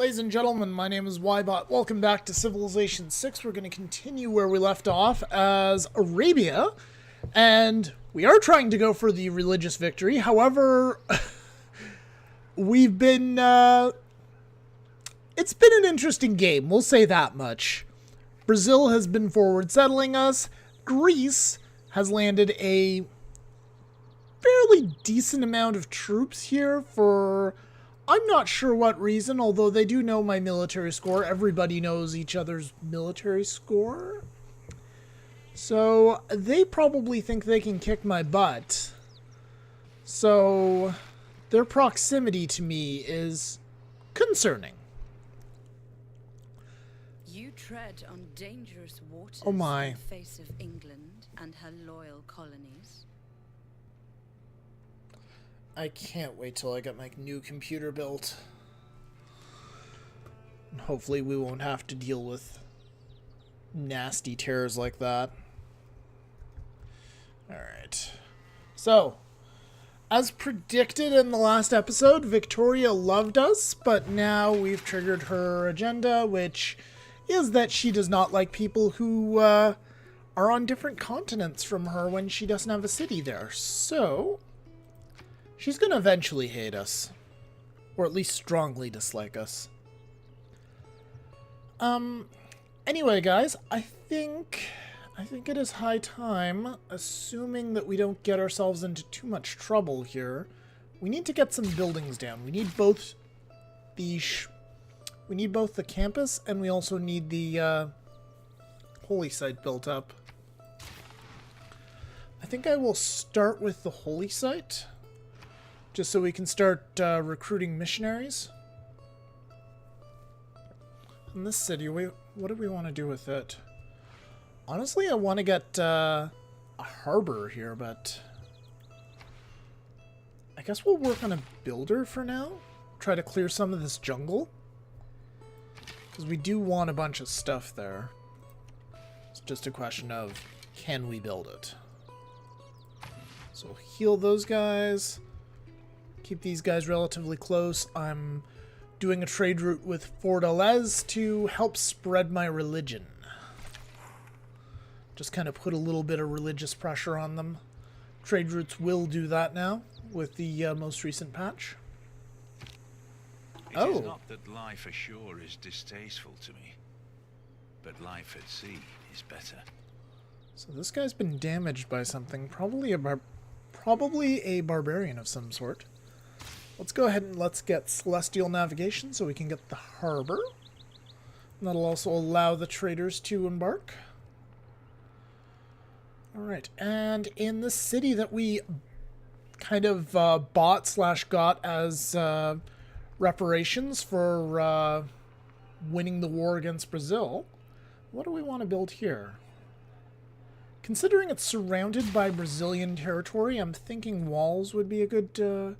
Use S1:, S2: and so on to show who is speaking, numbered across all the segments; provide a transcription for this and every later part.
S1: Ladies and gentlemen, my name is Ybot. Welcome back to Civilization 6. We're going to continue where we left off as Arabia, and we are trying to go for the religious victory. However, we've been, it's been an interesting game, we'll say that much. Brazil has been forward settling us. Greece has landed a fairly decent amount of troops here for... I'm not sure what reason, although they do know my military score. Everybody knows each other's military score. So they probably think they can kick my butt. So their proximity to me is concerning.
S2: You tread on dangerous waters
S1: Oh my.
S2: in the face of England and her loyal colonies.
S1: I can't wait till I get my new computer built. And hopefully we won't have to deal with nasty terrors like that. Alright. So, as predicted in the last episode, Victoria loved us, but now we've triggered her agenda, which is that she does not like people who are on different continents from her when she doesn't have a city there. So... she's gonna eventually hate us. Or at least strongly dislike us. Anyway, guys, I think it is high time, assuming that we don't get ourselves into too much trouble here. We need to get some buildings down. We need both the campus, and we also need the holy site built up. I think I will start with the holy site. Just so we can start recruiting missionaries. In this city, what do we want to do with it? Honestly, I want to get a harbor here, but... I guess we'll work on a builder for now. Try to clear some of this jungle. Because we do want a bunch of stuff there. It's just a question of, can we build it? So heal those guys. Keep these guys relatively close. I'm doing a trade route with Fortaleza to help spread my religion. Just kind of put a little bit of religious pressure on them. Trade routes will do that now with the most recent patch.
S3: It is not that life ashore is distasteful to me, but life at sea is better.
S1: So this guy's been damaged by something, probably a barbarian of some sort. Let's go ahead and let's get celestial navigation so we can get the harbor. And that'll also allow the traders to embark. Alright, and in the city that we kind of bought/got as reparations for winning the war against Brazil, what do we want to build here? Considering it's surrounded by Brazilian territory, I'm thinking walls would be a good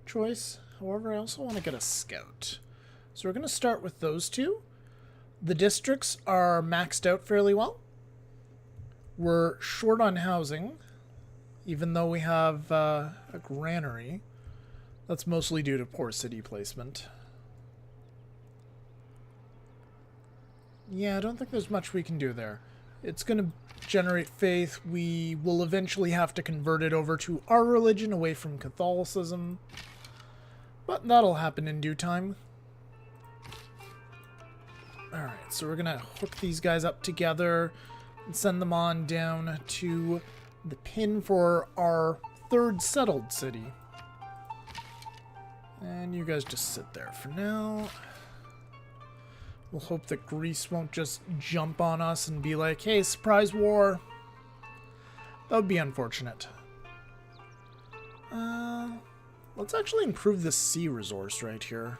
S1: choice. However, I also want to get a scout. So we're going to start with those two. The districts are maxed out fairly well. We're short on housing, even though we have a granary. That's mostly due to poor city placement. Yeah, I don't think there's much we can do there. It's going to generate faith. We will eventually have to convert it over to our religion away from Catholicism. But that'll happen in due time. Alright, so we're going to hook these guys up together and send them on down to the pin for our third settled city. And you guys just sit there for now. We'll hope that Greece won't just jump on us and be like, hey, surprise war. That would be unfortunate. Let's actually improve this sea resource right here.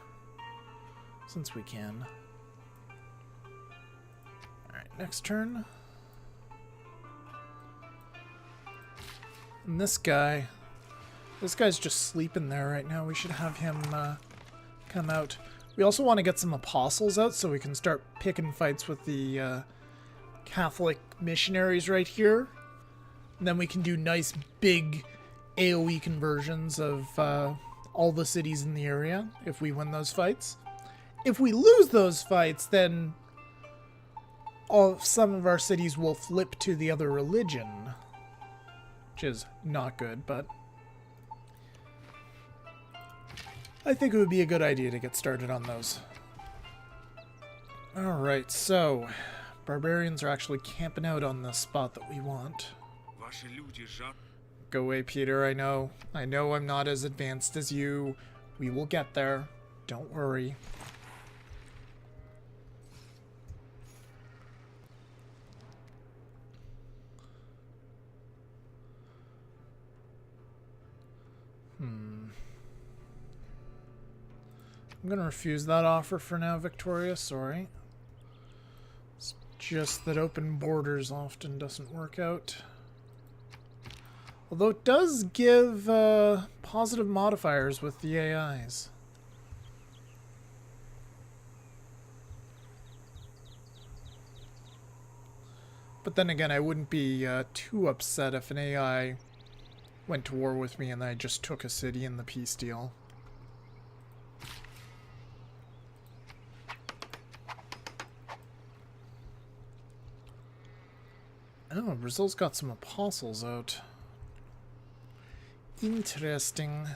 S1: Since we can. Alright, next turn. And this guy's just sleeping there right now. We should have him come out. We also want to get some apostles out so we can start picking fights with the Catholic missionaries right here. And then we can do nice big AoE conversions of all the cities in the area if we win those fights. if we lose those fights, then some of our cities will flip to the other religion, which is not good, but I think it would be a good idea to get started on those. Alright, so barbarians are actually camping out on the spot that we want. Go away, Peter. I know I'm not as advanced as you. We will get there. Don't worry. I'm going to refuse that offer for now, Victoria. Sorry. It's just that open borders often doesn't work out. Although it does give positive modifiers with the AIs. But then again, I wouldn't be too upset if an AI went to war with me and I just took a city in the peace deal. Oh, Brazil's got some apostles out. Interesting.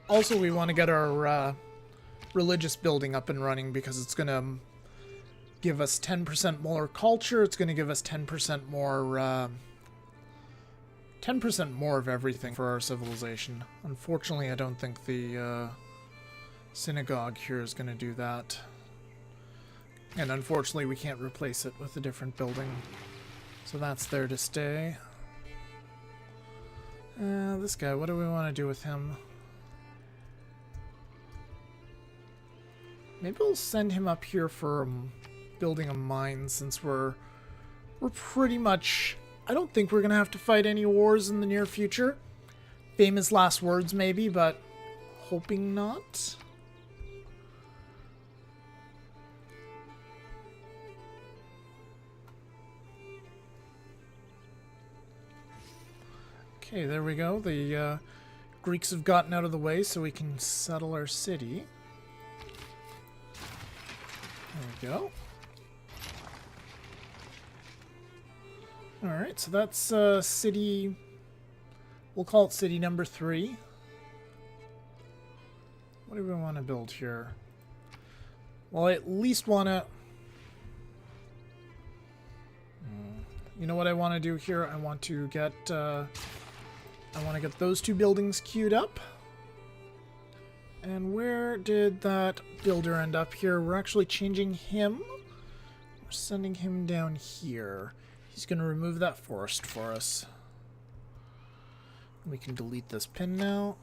S1: Also, we want to get our religious building up and running because it's going to give us 10% more culture. It's going to give us 10% more 10% more of everything for our civilization. Unfortunately, I don't think the synagogue here is going to do that. And unfortunately, we can't replace it with a different building. So that's there to stay. This guy, what do we want to do with him? Maybe we'll send him up here for building a mine since we're pretty much... I don't think we're going to have to fight any wars in the near future. Famous last words, maybe, but hoping not. Okay, there we go. The Greeks have gotten out of the way so we can settle our city. There we go. Alright, so that's city... We'll call it city number 3. What do we want to build here? Well, I at least want to... You know what I want to do here? I want to get those two buildings queued up. And where did that builder end up here? We're actually changing him. We're sending him down here. He's going to remove that forest for us. We can delete this pin now.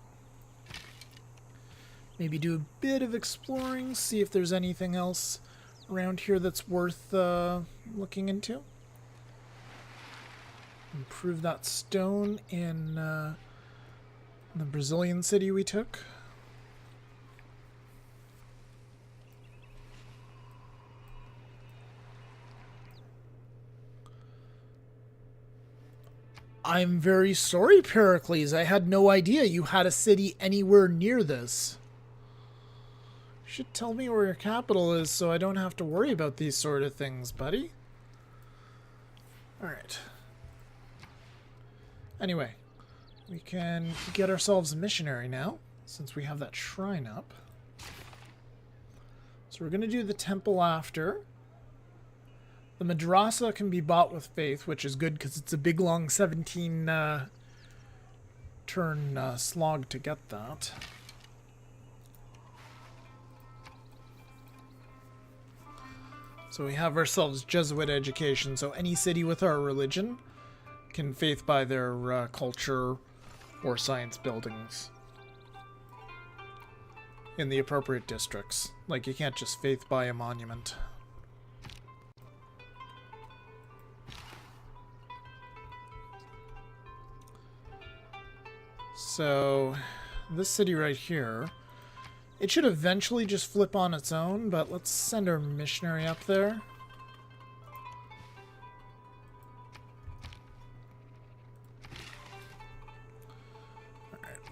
S1: Maybe do a bit of exploring, see if there's anything else around here that's worth looking into. Improve that stone in the Brazilian city we took. I'm very sorry, Pericles. I had no idea you had a city anywhere near this. You should tell me where your capital is so I don't have to worry about these sort of things, buddy. Alright. Anyway, we can get ourselves a missionary now, since we have that shrine up. So we're going to do the temple after. The madrasa can be bought with faith, which is good because it's a big long 17 turn slog to get that. So we have ourselves Jesuit education, so any city with our religion can faith by their culture or science buildings in the appropriate districts. Like, you can't just faith by a monument. So, this city right here, it should eventually just flip on its own, but let's send our missionary up there.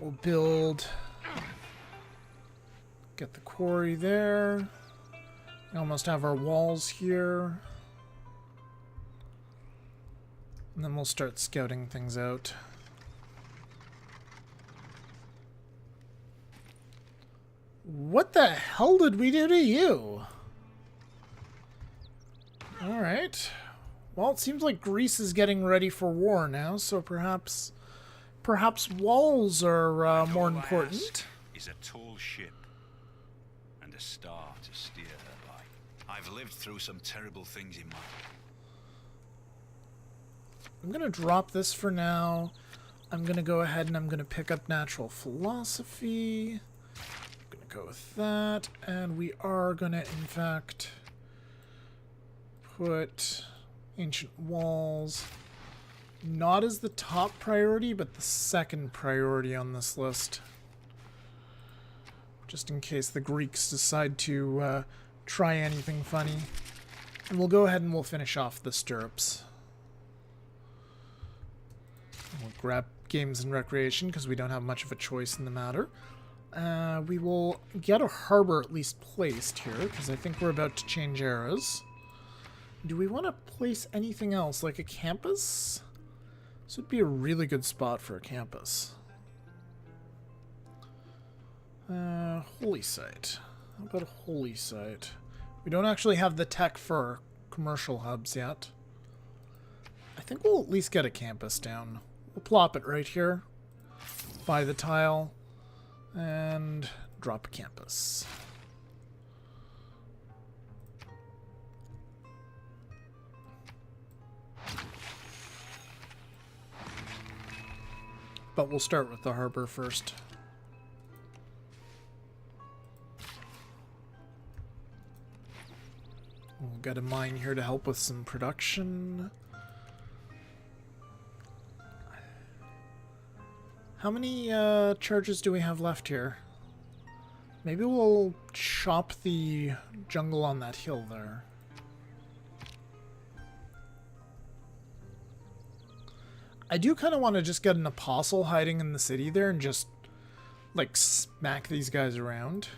S1: we'll build... Get the quarry there. We almost have our walls here. And then we'll start scouting things out. What the hell did we do to you? Alright. Well, it seems like Greece is getting ready for war now, so perhaps walls are more important.
S3: Is a tall ship and a star to steer her by. I've lived through some terrible things in my life.
S1: I'm going to drop this for now. I'm going to go ahead and I'm going to pick up natural philosophy. I'm going to go with that. And we are going to, in fact, put ancient walls not as the top priority, but the second priority on this list. Just in case the Greeks decide to try anything funny. And we'll go ahead and we'll finish off the stirrups. We'll grab games and recreation because we don't have much of a choice in the matter. We will get a harbor at least placed here because I think we're about to change eras. Do we want to place anything else like a campus? This would be a really good spot for a campus. Holy site. How about a holy site? We don't actually have the tech for commercial hubs yet. I think we'll at least get a campus down. We'll plop it right here, buy the tile, and drop a campus. But we'll start with the harbor first. We'll get a mine here to help with some production. How many charges do we have left here? Maybe we'll chop the jungle on that hill there. I do kind of want to just get an apostle hiding in the city there and just, like, smack these guys around.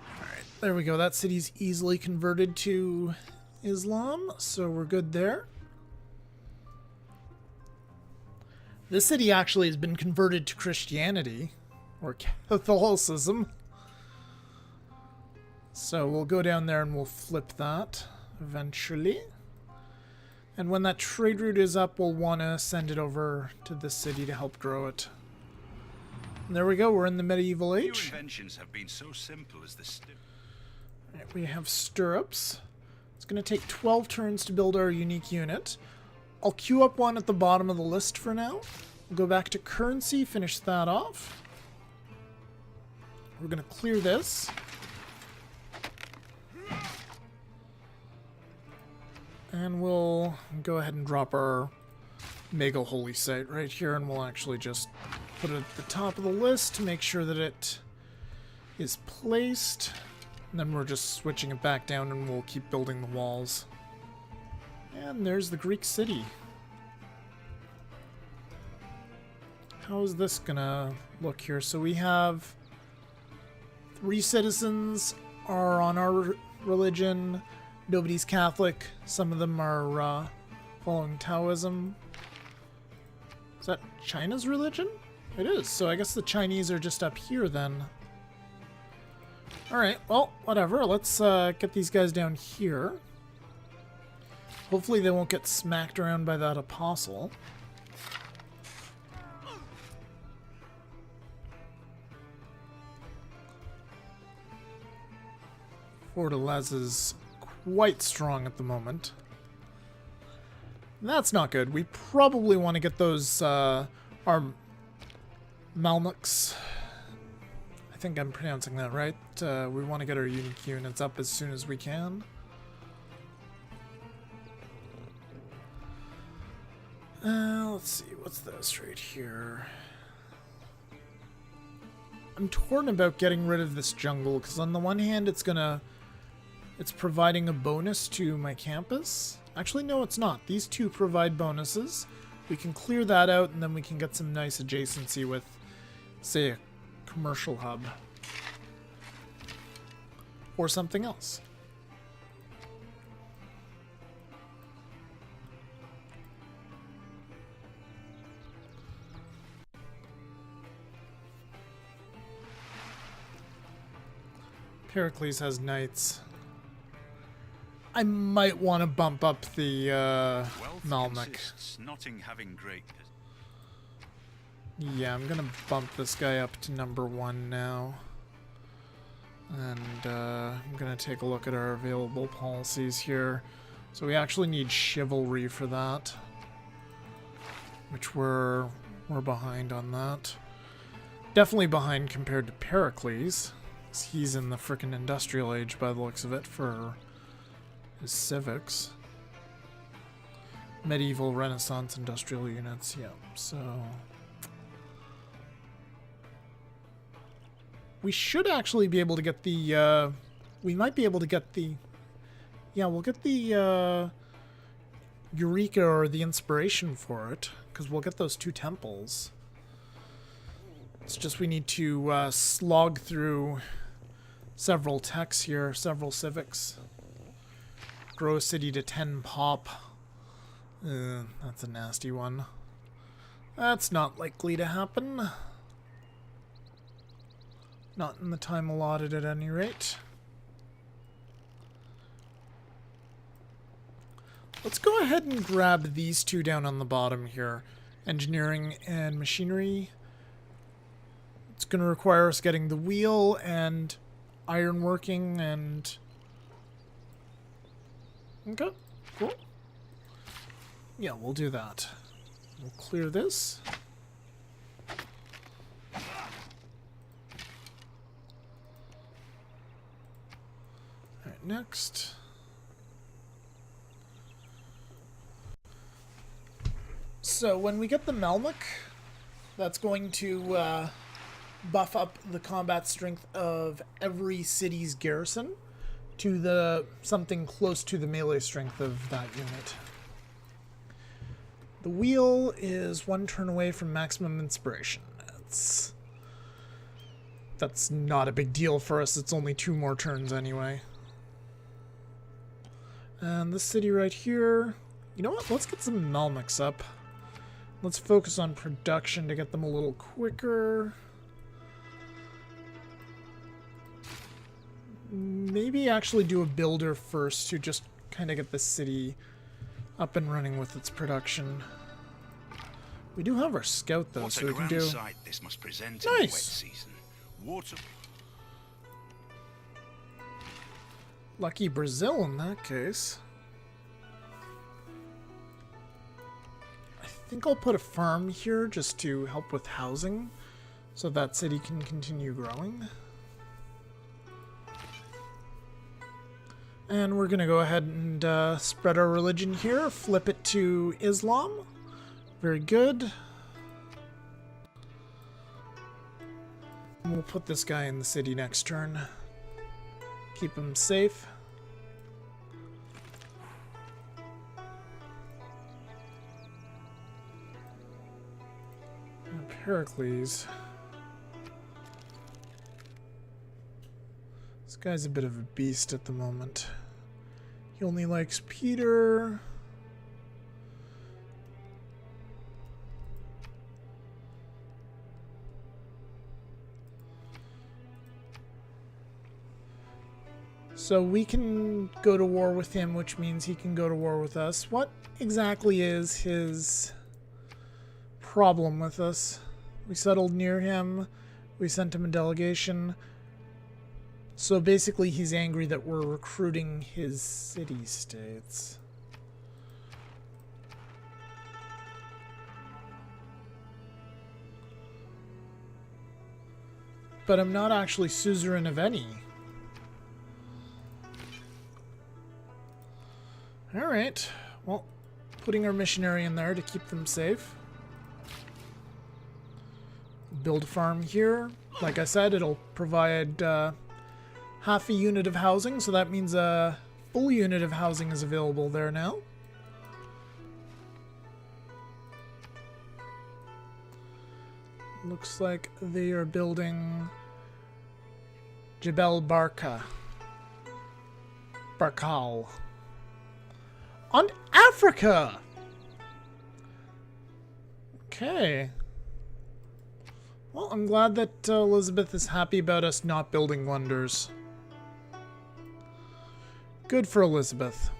S1: Alright, there we go. That city's easily converted to Islam, so we're good there. This city actually has been converted to Christianity, or Catholicism. So we'll go down there and we'll flip that eventually. And when that trade route is up, we'll want to send it over to this city to help grow it. And there we go, we're in the medieval age.
S3: Few inventions have been so simple as this.
S1: Right, we have stirrups. It's going to take 12 turns to build our unique unit. I'll queue up one at the bottom of the list for now. We'll go back to currency, finish that off. We're going to clear this. And we'll go ahead and drop our mega holy site right here, and we'll actually just put it at the top of the list to make sure that it is placed. And then we're just switching it back down and we'll keep building the walls. And there's the Greek city. How is this gonna look here? So we have 3 citizens are on our religion. Nobody's Catholic. Some of them are following Taoism. Is that China's religion? It is. So I guess the Chinese are just up here then. Alright, well, whatever. Let's get these guys down here. Hopefully they won't get smacked around by that apostle. Fortaleza is quite strong at the moment. That's not good. We probably want to get those, our Malmuks. I think I'm pronouncing that right. We want to get our unique units up as soon as we can. Let's see, what's this right here? I'm torn about getting rid of this jungle, because on the one hand it's providing a bonus to my campus. Actually, no, it's not. These two provide bonuses. We can clear that out, and then we can get some nice adjacency with, say, a commercial hub. Or something else. Pericles has knights. I might want to bump up the Malmec. Yeah, I'm gonna bump this guy up to #1 now. And I'm gonna take a look at our available policies here. So we actually need chivalry for that. Which we're behind on that. Definitely behind compared to Pericles. He's in the frickin' industrial age by the looks of it for his civics. Medieval, Renaissance, industrial units, yeah, so... We should actually be able to get the, we might be able to get the... Yeah, we'll get the, Eureka or the inspiration for it, because we'll get those 2 temples. It's just we need to, slog through several techs here, several civics. Grow a city to 10 pop. That's a nasty one. That's not likely to happen. Not in the time allotted at any rate. Let's go ahead and grab these 2 down on the bottom here. Engineering and machinery. It's going to require us getting the wheel and ironworking and... Okay, cool. Yeah, we'll do that. We'll clear this. Alright, next. So when we get the Malmec, that's going to buff up the combat strength of every city's garrison to the something close to the melee strength of that unit. The wheel is 1 turn away from maximum inspiration. That's not a big deal for us. It's only 2 more turns anyway. And this city right here... You know what? Let's get some Malmecs up. Let's focus on production to get them a little quicker. Maybe actually do a builder first to just kind of get the city up and running with its production. We do have our scout though, so we can do...
S3: This must present
S1: nice!
S3: In the wet season. Water...
S1: Lucky Brazil in that case. I think I'll put a farm here just to help with housing, so that city can continue growing. And we're going to go ahead and spread our religion here, flip it to Islam. Very good. We'll put this guy in the city next turn. Keep him safe. And Pericles. This guy's a bit of a beast at the moment. He only likes Peter. So we can go to war with him, which means he can go to war with us. What exactly is his problem with us? We settled near him. We sent him a delegation. So basically he's angry that we're recruiting his city-states. But I'm not actually suzerain of any. Alright, well, putting our missionary in there to keep them safe. Build a farm here. Like I said, it'll provide half a unit of housing, so that means a full unit of housing is available there now. Looks like they are building Jebel Barka. Barkal. On Africa! Okay. Well, I'm glad that Elizabeth is happy about us not building wonders. Good for Elizabeth.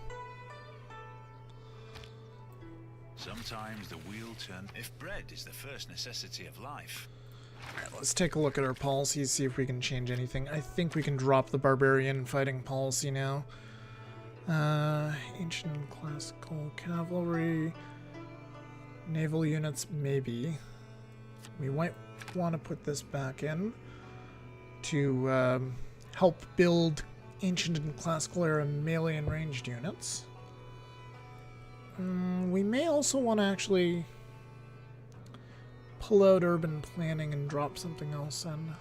S3: Sometimes the wheel turns. If bread is the first necessity of life.
S1: Alright, let's take a look at our policies, see if we can change anything. I think we can drop the barbarian fighting policy now. Ancient and classical cavalry. Naval units, maybe. We might want to put this back in to help build ancient and classical era melee and ranged units. We may also want to actually pull out urban planning and drop something else in.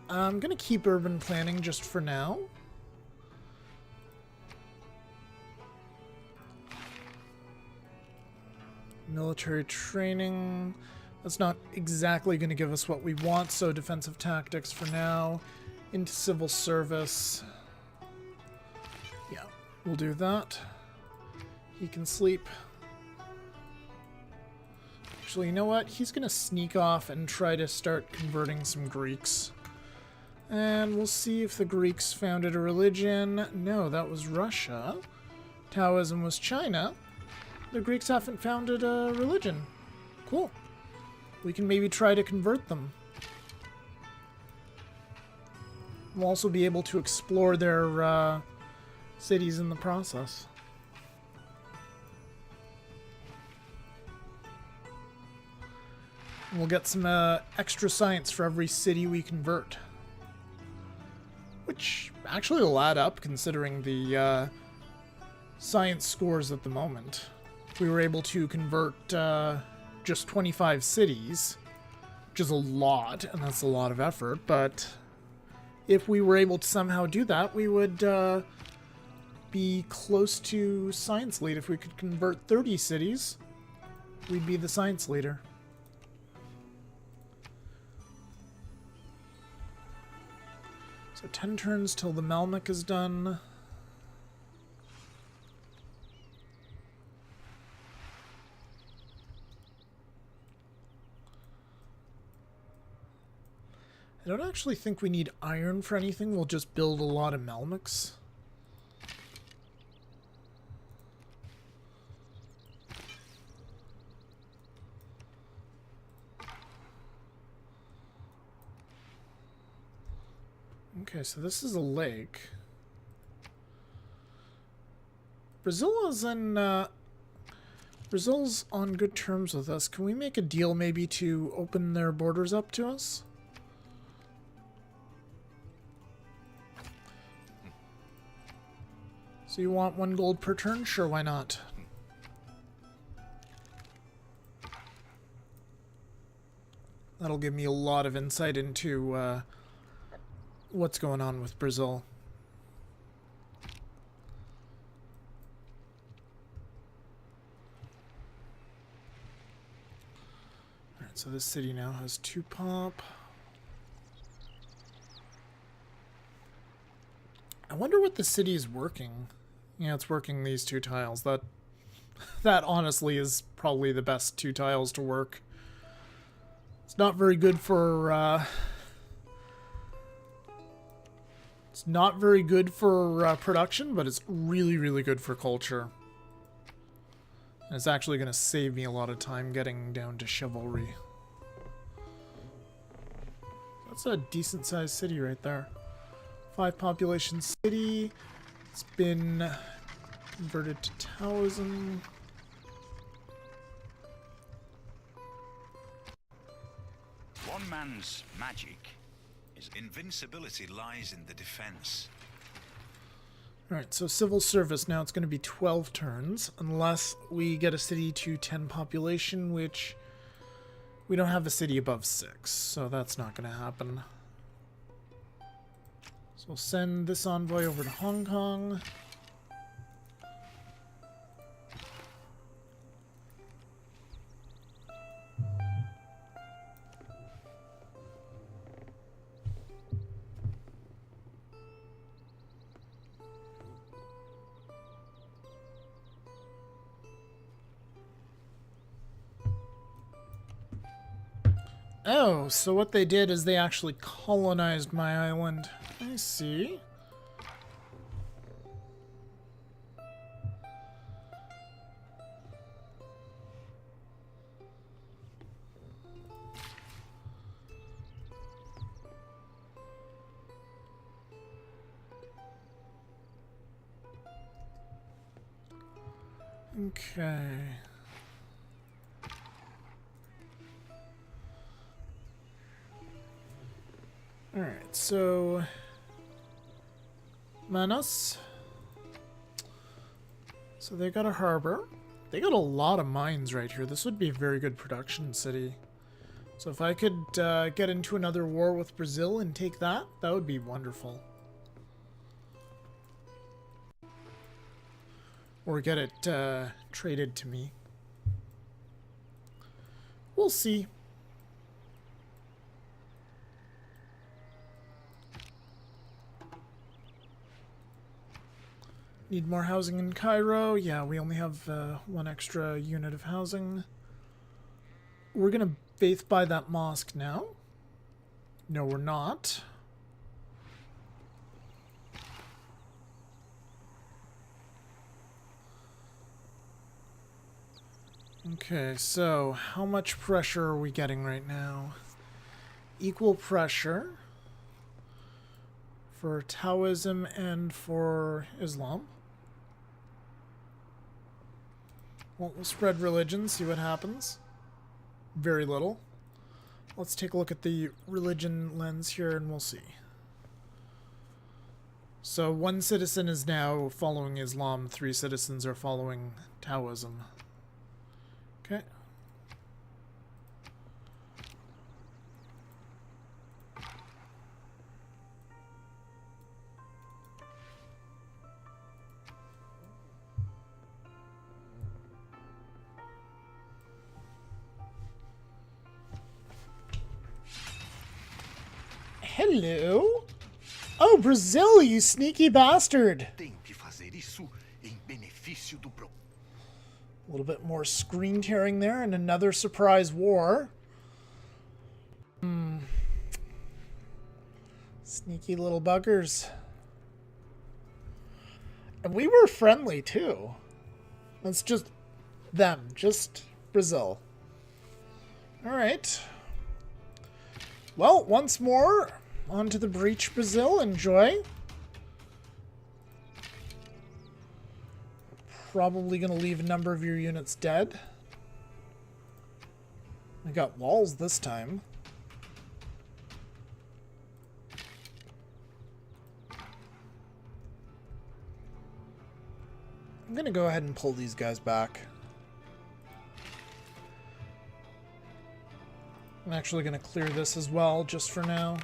S1: I'm going to keep urban planning just for now. Military training. That's not exactly going to give us what we want, so defensive tactics for now. Into civil service. Yeah, we'll do that. He can sleep. Actually, you know what? He's going to sneak off and try to start converting some Greeks. And we'll see if the Greeks founded a religion. No, that was Russia. Taoism was China. The Greeks haven't founded a religion. Cool. We can maybe try to convert them. We'll also be able to explore their cities in the process. We'll get some extra science for every city we convert. Which actually will add up considering the science scores at the moment. If we were able to convert just 25 cities, which is a lot, and that's a lot of effort, but if we were able to somehow do that, we would be close to science lead. If we could convert 30 cities, we'd be the science leader. So 10 turns till the Melnick is done. I don't actually think we need iron for anything. We'll just build a lot of Melnicks. Okay, so this is a lake. Brazil's on good terms with us. Can we make a deal maybe to open their borders up to us? So you want 1 gold per turn? Sure, why not? That'll give me a lot of insight into what's going on with Brazil. Alright, so this city now has 2 pop. I wonder what the city is working. Yeah, it's working these 2 tiles. That honestly is probably the best 2 tiles to work. It's not very good for it's not very good for production, but it's really, really good for culture. And it's actually going to save me a lot of time getting down to chivalry. That's a decent sized city right there. 5 population city. It's been converted to Taoism.
S3: One man's magic is invincibility lies in the defense.
S1: Alright, so civil service now it's going to be 12 turns unless we get a city to 10 population, which we don't have a city above 6, so that's not going to happen. So we'll send this envoy over to Hong Kong. Oh, so what they did is they actually colonized my island. I see. Okay. Alright, so Manos. So they got a harbor. They got a lot of mines right here. This would be a very good production city. So if I could get into another war with Brazil and take that, that would be wonderful. Or get it traded to me. We'll see. Need more housing in Cairo. Yeah, we only have one extra unit of housing. We're going to faith buy that mosque now. No, we're not. Okay, so how much pressure are we getting right now? Equal pressure for Taoism and for Islam. Well, we'll spread religion, see what happens. Very little. Let's take a look at the religion lens here and we'll see. So 1 citizen is now following Islam, 3 citizens are following Taoism. Okay. Hello? Oh, Brazil, you sneaky bastard! A little bit more screen tearing there and another surprise war. Sneaky little buggers. And we were friendly too. It's just them, just Brazil. Alright. Well, once more, on to the breach, Brazil. Enjoy. Probably going to leave a number of your units dead. We got walls this time. I'm going to go ahead and pull these guys back. I'm actually going to clear this as well, just for now.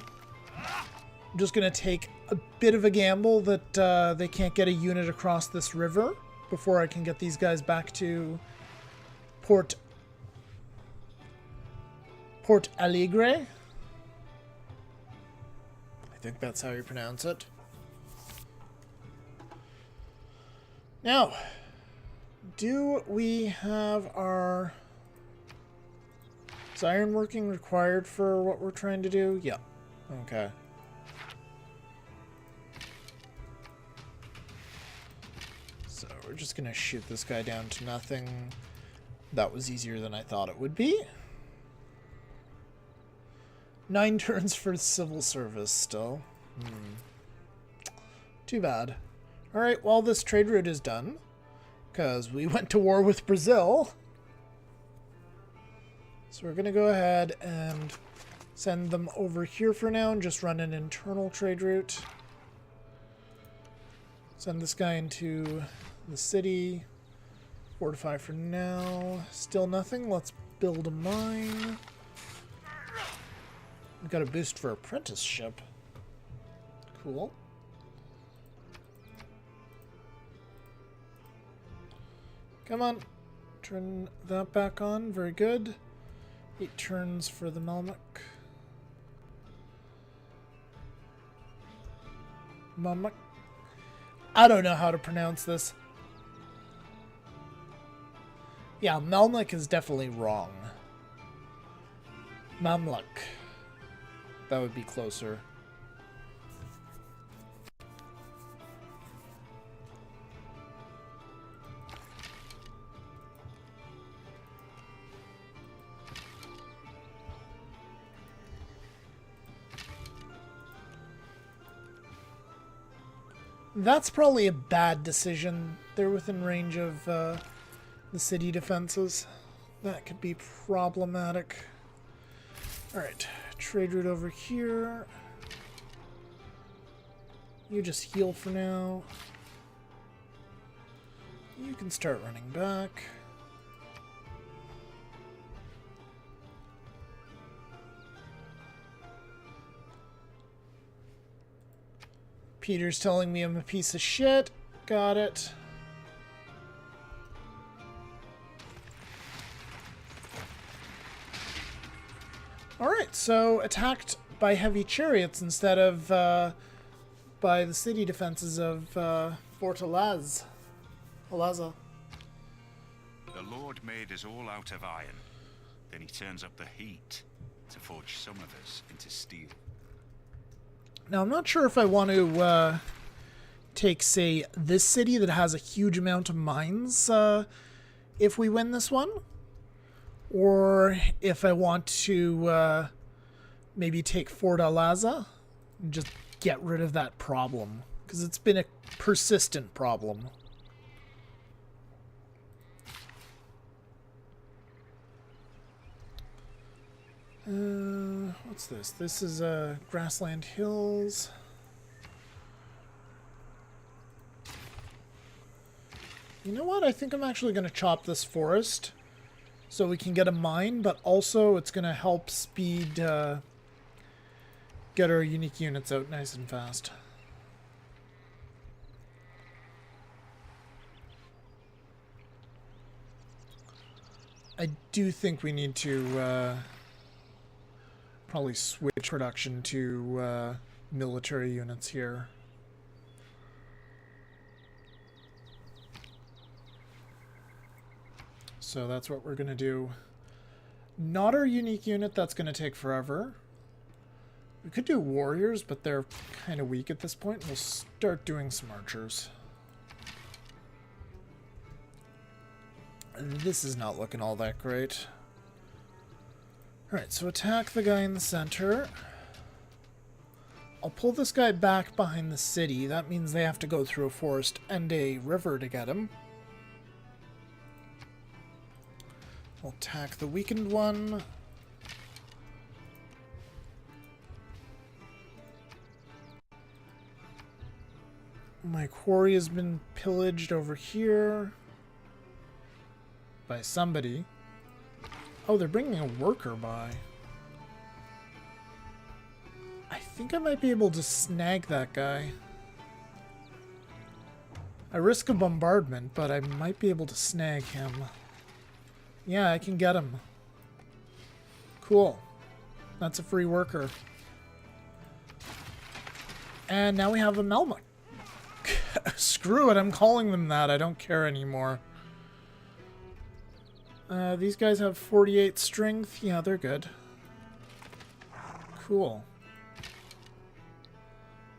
S1: I'm just going to take a bit of a gamble that they can't get a unit across this river before I can get these guys back to Port Alegre. I think that's how you pronounce it. Now, do we have our... Is iron working required for what we're trying to do? Yep. Okay. So we're just gonna shoot this guy down to nothing. That was easier than I thought it would be. 9 turns for civil service still. Too bad. Alright, well, this trade route is done. Because we went to war with Brazil. So we're going to go ahead and send them over here for now and just run an internal trade route. Send this guy into the city. Fortify for now. Still nothing. Let's build a mine. We've got a boost for apprenticeship. Cool. Come on. Turn that back on. Very good. 8 turns for the Melmac. Melmac. I don't know how to pronounce this. Yeah, Melmac is definitely wrong. Mamluk. That would be closer. That's probably a bad decision. They're within range of the city defenses. That could be problematic. Alright, trade route over here. You just heal for now. You can start running back. Peter's telling me I'm a piece of shit. Got it. Alright, so attacked by heavy chariots instead of by the city defenses of Fort Alaza.
S3: The Lord made us all out of iron. Then he turns up the heat to forge some of us into steel.
S1: Now, I'm not sure if I want to take, say, this city that has a huge amount of mines if we win this one. Or if I want to maybe take Fort Alaza and just get rid of that problem. Because it's been a persistent problem. What's this? This is Grassland Hills. You know what? I think I'm actually going to chop this forest so we can get a mine, but also it's going to help speed get our unique units out nice and fast. I do think we need to probably switch production to military units here. So that's what we're going to do. Not our unique unit, that's going to take forever. We could do warriors, but they're kind of weak at this point. We'll start doing some archers. This is not looking all that great. Alright, so attack the guy in the center. I'll pull this guy back behind the city. That means they have to go through a forest and a river to get him. We'll attack the weakened one. My quarry has been pillaged over here by somebody. Oh, they're bringing a worker by. I think I might be able to snag that guy. I risk a bombardment, but I might be able to snag him. Yeah, I can get him. Cool. That's a free worker. And now we have a Melmoth. Screw it, I'm calling them that. I don't care anymore. These guys have 48 strength. Yeah, they're good. Cool.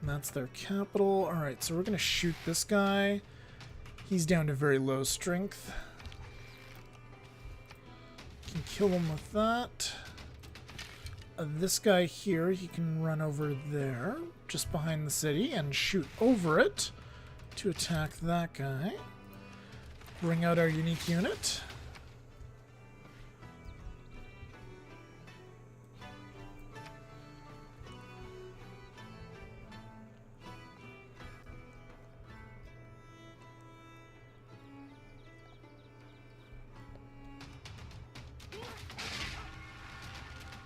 S1: And that's their capital. Alright, so we're going to shoot this guy. He's down to very low strength. Can kill him with that. This guy here, he can run over there, just behind the city, and shoot over it to attack that guy. Bring out our unique unit.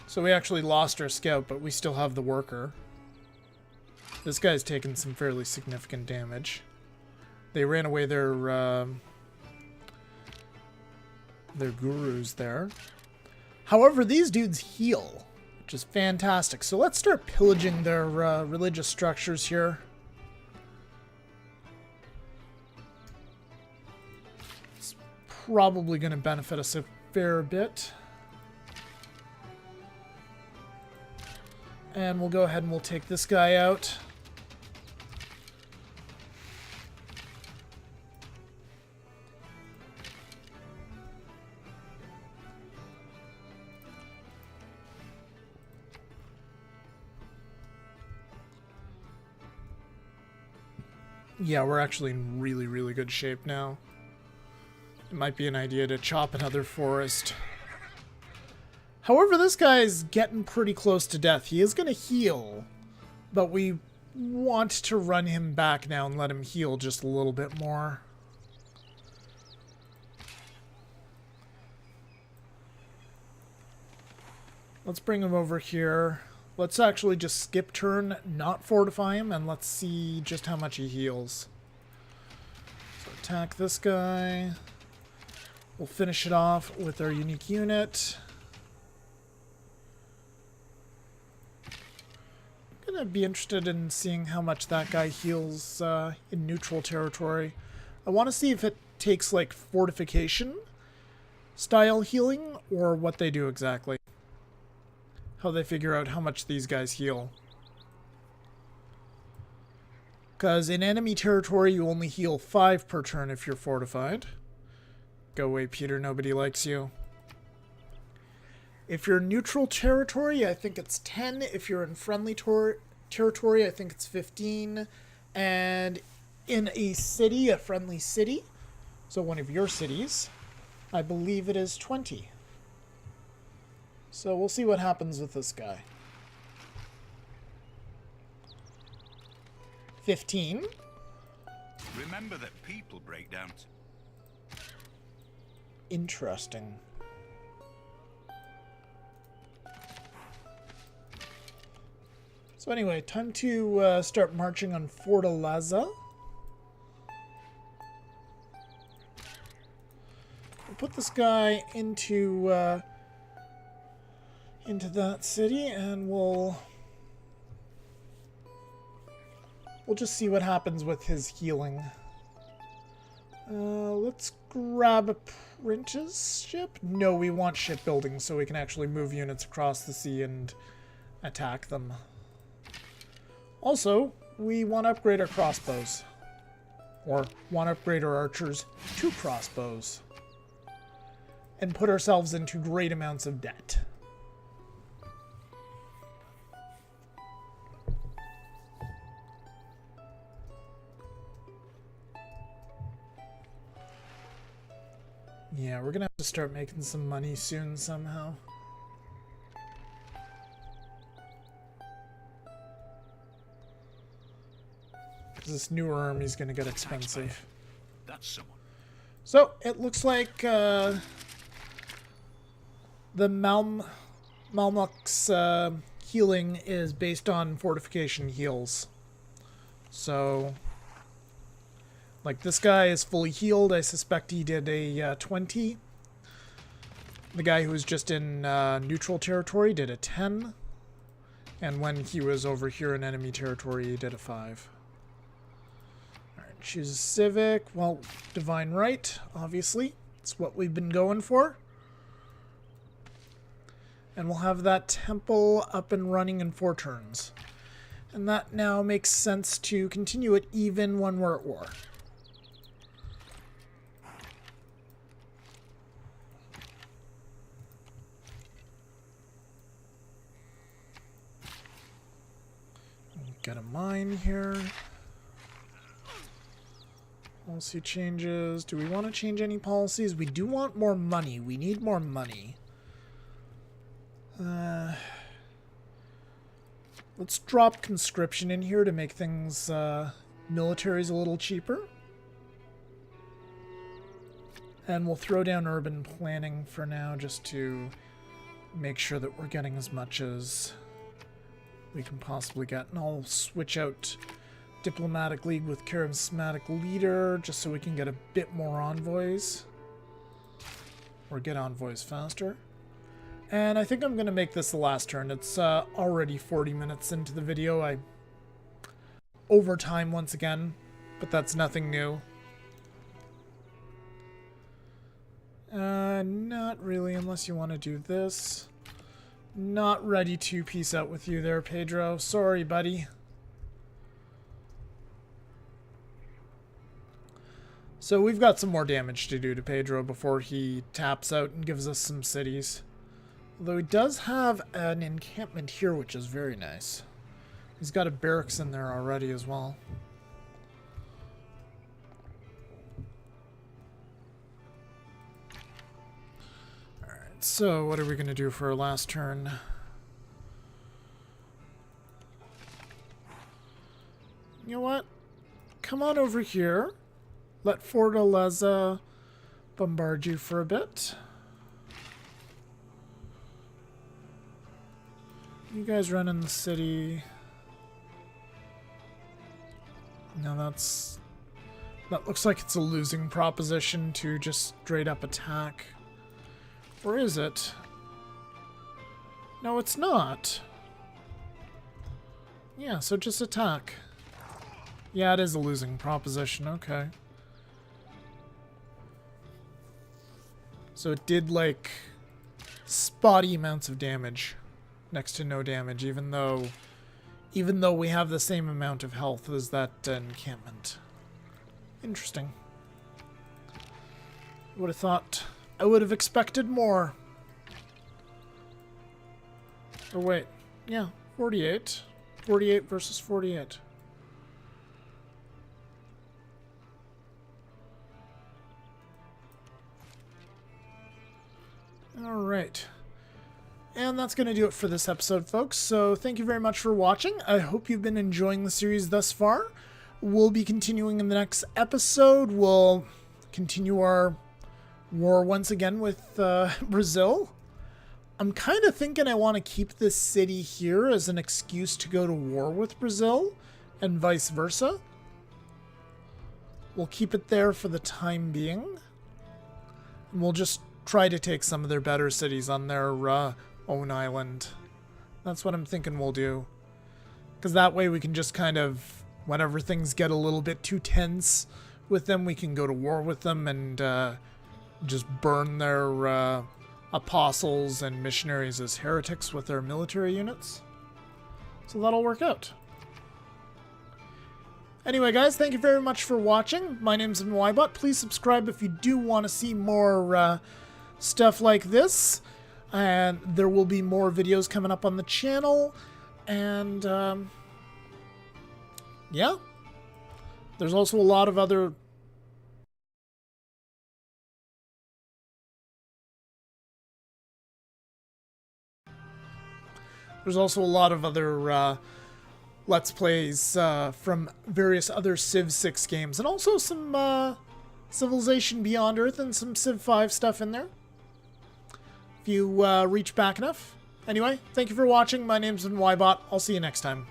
S1: So we actually lost our scout, but we still have the worker. This guy's taken some fairly significant damage. They ran away their gurus there. However, these dudes heal, which is fantastic. So let's start pillaging their religious structures here. It's probably going to benefit us a fair bit. And we'll go ahead and we'll take this guy out. Yeah, we're actually in really, really good shape now. It might be an idea to chop another forest. However, this guy is getting pretty close to death. He is going to heal, but we want to run him back now and let him heal just a little bit more. Let's bring him over here. Let's actually just skip turn, not fortify him, and let's see just how much he heals. So attack this guy. We'll finish it off with our unique unit. I'm going to be interested in seeing how much that guy heals in neutral territory. I want to see if it takes like fortification style healing or what they do exactly. How they figure out how much these guys heal. Because in enemy territory, you only heal 5 per turn if you're fortified. Go away, Peter. Nobody likes you. If you're neutral territory, I think it's 10. If you're in friendly territory, I think it's 15. And in a city, a friendly city, so one of your cities, I believe it is 20. So we'll see what happens with this guy. 15.
S3: Remember that people break down.
S1: Interesting. So anyway, time to start marching on Fortaleza. We'll put this guy into that city, and we'll just see what happens with his healing. Let's grab apprenticeship. No, we want shipbuilding so we can actually move units across the sea and attack them. Also, we want to upgrade our crossbows. Or want to upgrade our archers to crossbows. And put ourselves into great amounts of debt. Yeah, we're gonna have to start making some money soon somehow. Because this newer army's gonna get expensive.
S3: That's someone.
S1: So, it looks like the Malmuk's healing is based on fortification heals. So, like, this guy is fully healed. I suspect he did a 20. The guy who was just in neutral territory did a 10. And when he was over here in enemy territory, he did a 5. Alright, choose a civic. Well, divine right, obviously. It's what we've been going for. And we'll have that temple up and running in 4 turns. And that now makes sense to continue it even when we're at war. Get a mine here. Policy changes. Do we want to change any policies? We do want more money. We need more money. Let's drop conscription in here to make things, militaries a little cheaper. And we'll throw down urban planning for now just to make sure that we're getting as much as we can possibly get. And I'll switch out Diplomatic League with Charismatic Leader just so we can get a bit more envoys. Or get envoys faster. And I think I'm going to make this the last turn. It's already 40 minutes into the video. I overtime once again, but that's nothing new. Not really, unless you want to do this. Not ready to peace out with you there, Pedro. Sorry, buddy. So we've got some more damage to do to Pedro before he taps out and gives us some cities. Although he does have an encampment here, which is very nice. He's got a barracks in there already as well. Alright, so what are we going to do for our last turn? You know what? Come on over here. Let Fortaleza bombard you for a bit. You guys run in the city. No, that looks like it's a losing proposition to just straight up attack. Or is it? No, it's not. Yeah, so just attack. Yeah, it is a losing proposition, okay. So it did, like, spotty amounts of damage. Next to no damage, even though we have the same amount of health as that encampment. Interesting. Would have thought I would have expected more. Or wait, yeah, 48. 48 versus 48. All right. And that's going to do it for this episode, folks. So thank you very much for watching. I hope you've been enjoying the series thus far. We'll be continuing in the next episode. We'll continue our war once again with Brazil. I'm kind of thinking I want to keep this city here as an excuse to go to war with Brazil and vice versa. We'll keep it there for the time being. And we'll just try to take some of their better cities on their own island. That's what I'm thinking we'll do. Because that way we can just kind of, whenever things get a little bit too tense with them, we can go to war with them and just burn their apostles and missionaries as heretics with their military units. So that'll work out. Anyway, guys, thank you very much for watching. My name's Ybot. Please subscribe if you do want to see more stuff like this. And there will be more videos coming up on the channel. And, yeah. There's also a lot of other... There's also a lot of other Let's Plays from various other Civ 6 games. And also some Civilization Beyond Earth and some Civ 5 stuff in there. If you reach back enough. Anyway, thank you for watching. My name's Ybot. I'll see you next time.